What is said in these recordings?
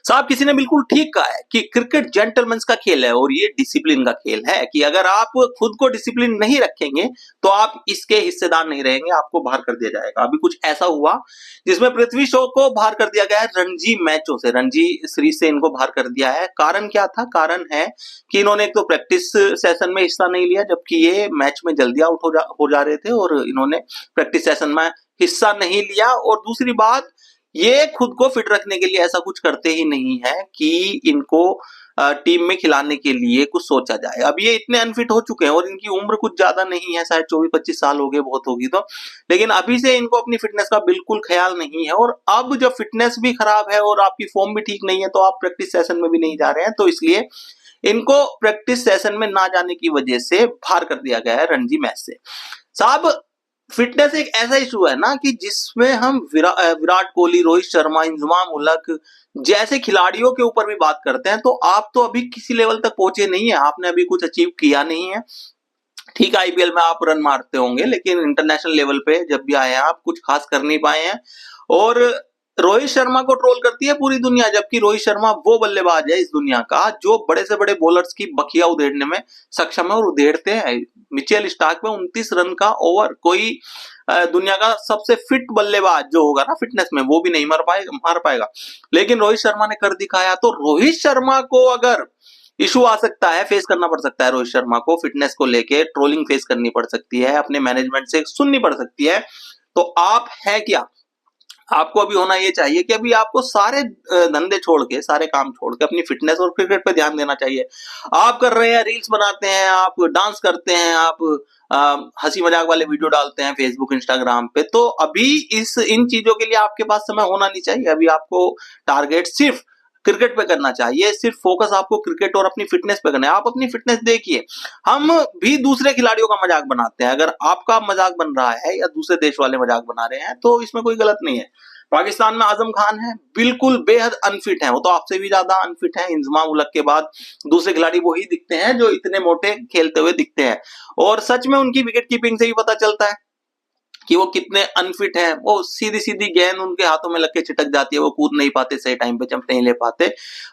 साहब किसी ने बिल्कुल ठीक कहा है कि क्रिकेट जेंटलमैन्स का खेल है और ये डिसिप्लिन का खेल है कि अगर आप खुद को डिसिप्लिन नहीं रखेंगे तो आप इसके हिस्सेदार नहीं रहेंगे, आपको बाहर कर दिया जाएगा। अभी कुछ ऐसा हुआ जिसमें पृथ्वी शॉ को बाहर कर दिया गया है रणजी मैचों से, रणजी सीरीज से इनको बाहर कर दिया है। कारण क्या था? कारण है कि इन्होंने एक तो प्रैक्टिस सेशन में हिस्सा नहीं लिया, जबकि ये मैच में जल्दी आउट हो जा रहे थे और इन्होंने प्रैक्टिस सेशन में हिस्सा नहीं लिया। और दूसरी बात, ये खुद को फिट रखने के लिए ऐसा कुछ करते ही नहीं है कि इनको टीम में खिलाने के लिए कुछ सोचा जाए। अब ये इतने अनफिट हो चुके हैं और इनकी उम्र कुछ ज्यादा नहीं है, शायद 24-25 साल हो गए, बहुत होगी तो, लेकिन अभी से इनको अपनी फिटनेस का बिल्कुल ख्याल नहीं है। और अब जब फिटनेस भी खराब है और आपकी फॉर्म भी ठीक नहीं है तो आप प्रैक्टिस सेशन में भी नहीं जा रहे हैं, तो इसलिए इनको प्रैक्टिस सेशन में ना जाने की वजह से बाहर कर दिया गया है रणजी मैच से। साहब फिटनेस एक ऐसा इशू है ना कि जिसमें हम विराट कोहली, रोहित शर्मा, इंजमाम उलक जैसे खिलाड़ियों के ऊपर भी बात करते हैं, तो आप तो अभी किसी लेवल तक पहुंचे नहीं है, आपने अभी कुछ अचीव किया नहीं है। ठीक है, आईपीएल में आप रन मारते होंगे, लेकिन इंटरनेशनल लेवल पे जब भी आए हैं आप कुछ खास कर नहीं पाए हैं। और रोहित शर्मा को ट्रोल करती है पूरी दुनिया, जबकि रोहित शर्मा वो बल्लेबाज है इस दुनिया का जो बड़े से बड़े बॉलर्स की बखिया उधेड़ने में सक्षम है और उधेड़ते हैं। मिचेल स्टार्क में 29 रन का ओवर, कोई दुनिया का सबसे फिट बल्लेबाज जो होगा ना फिटनेस में, वो भी नहीं मार पाएगा, लेकिन रोहित शर्मा ने कर दिखाया। तो रोहित शर्मा को अगर इशू आ सकता है, फेस करना पड़ सकता है, रोहित शर्मा को फिटनेस को लेके ट्रोलिंग फेस करनी पड़ सकती है, अपने मैनेजमेंट से सुननी पड़ सकती है, तो आप है क्या? आपको अभी होना ये चाहिए कि अभी आपको सारे धंधे छोड़ के, सारे काम छोड़ के अपनी फिटनेस और क्रिकेट पे ध्यान देना चाहिए। आप कर रहे हैं, रील्स बनाते हैं, आप डांस करते हैं, आप हंसी मजाक वाले वीडियो डालते हैं फेसबुक, इंस्टाग्राम पे, तो अभी इन चीजों के लिए आपके पास समय होना नहीं चाहिए। अभी आपको टारगेट सिर्फ क्रिकेट पे करना चाहिए, सिर्फ फोकस आपको क्रिकेट और अपनी फिटनेस पे करना है। आप अपनी फिटनेस देखिए, हम भी दूसरे खिलाड़ियों का मजाक बनाते हैं, अगर आपका मजाक बन रहा है या दूसरे देश वाले मजाक बना रहे हैं तो इसमें कोई गलत नहीं है। पाकिस्तान में आजम खान है, बिल्कुल बेहद अनफिट है, वो तो आपसे भी ज्यादा अनफिट है। इंजमाम उलक के बाद दूसरे खिलाड़ी वही दिखते हैं जो इतने मोटे खेलते हुए दिखते हैं, और सच में उनकी विकेट कीपिंग से भी पता चलता है कि वो कितने अनफिट हैं। वो सीधी सीधी गेंद उनके हाथों में लग के छिटक जाती है, वो कूद नहीं पाते, सही टाइम पे जंप नहीं ले पाते।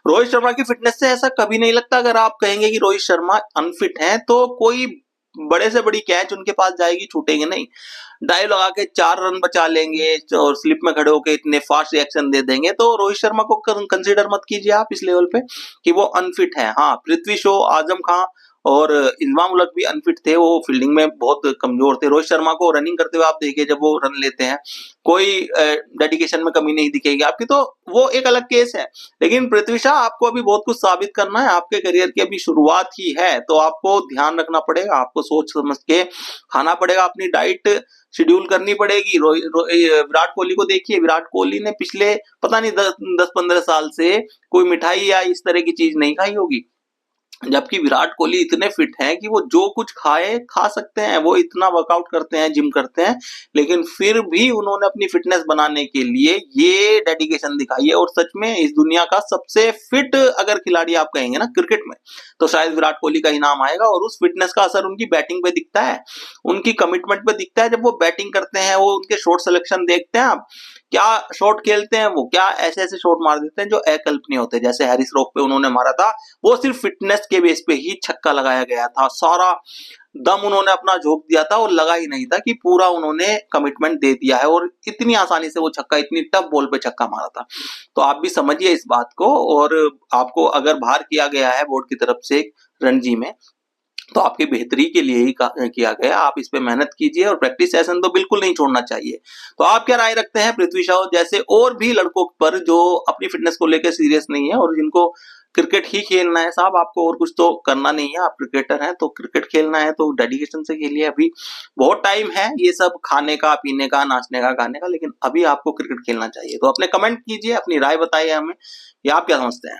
रोहित शर्मा की फिटनेस से ऐसा कभी नहीं लगता। अगर आप कहेंगे कि रोहित शर्मा अनफिट है तो कोई बड़े से बड़ी कैच उनके पास जाएगी, छूटेंगे नहीं, डाइव लगा के 4 रन बचा लेंगे और स्लिप में खड़े होकर इतने फास्ट रिएक्शन दे देंगे। तो रोहित शर्मा को कंसीडर मत कीजिए आप इस लेवल पे कि वो अनफिट है। हाँ, पृथ्वी शॉ, आजम खान और इंजमाम उलक भी अनफिट थे, वो फील्डिंग में बहुत कमजोर थे। रोहित शर्मा को रनिंग करते हुए आप देखिए, जब वो रन लेते हैं कोई डेडिकेशन में कमी नहीं दिखेगी आपकी, तो वो एक अलग केस है। लेकिन पृथ्वी शॉ, आपको अभी बहुत कुछ साबित करना है, आपके करियर की अभी शुरुआत ही है, तो आपको ध्यान रखना पड़ेगा, आपको सोच समझ के खाना पड़ेगा, अपनी डाइट शेड्यूल करनी पड़ेगी। विराट कोहली को देखिए, विराट कोहली ने पिछले पता नहीं 10-15 साल से कोई मिठाई या इस तरह की चीज नहीं खाई होगी, जबकि विराट कोहली इतने फिट हैं कि वो जो कुछ खाए खा सकते हैं, वो इतना वर्कआउट करते हैं, जिम करते हैं, लेकिन फिर भी उन्होंने अपनी फिटनेस बनाने के लिए ये डेडिकेशन दिखाई है। और सच में इस दुनिया का सबसे फिट अगर खिलाड़ी आप कहेंगे ना क्रिकेट में, तो शायद विराट कोहली का ही नाम आएगा। और उस फिटनेस का असर उनकी बैटिंग पे दिखता है, उनकी कमिटमेंट पे दिखता है। जब वो बैटिंग करते हैं, वो उनके शॉट सिलेक्शन देखते हैं आप, क्या शॉट खेलते हैं, वो क्या ऐसे ऐसे शॉट मार देते हैं जो अकल्पनीय होते हैं। जैसे हैरिस रॉक पे उन्होंने मारा था, वो सिर्फ फिटनेस के बेस पे ही छक्का लगाया गया था, सारा दम उन्होंने अपना झोंक दिया था और लगा ही नहीं था कि पूरा उन्होंने कमिटमेंट दे दिया है, और इतनी आसानी से वो छक्का, इतनी टफ बॉल पे छक्का मारा था। तो आप भी समझिए इस बात को, और आपको अगर बाहर किया गया है बोर्ड की तरफ से रणजी में, तो आपकी बेहतरी के लिए ही किया गया। आप इस पे मेहनत कीजिए और प्रैक्टिस सेशन तो बिल्कुल नहीं छोड़ना चाहिए। तो आप क्या राय रखते हैं पृथ्वी शॉ जैसे और भी लड़कों पर जो अपनी फिटनेस को लेकर सीरियस नहीं है और जिनको क्रिकेट ही खेलना है? साहब आपको और कुछ तो करना नहीं है, आप क्रिकेटर हैं तो क्रिकेट खेलना है तो डेडिकेशन से खेलिए। अभी बहुत टाइम है ये सब खाने का, पीने का, नाचने का, गाने का, लेकिन अभी आपको क्रिकेट खेलना चाहिए। तो अपने कमेंट कीजिए, अपनी राय बताइए हमें, या आप क्या समझते हैं?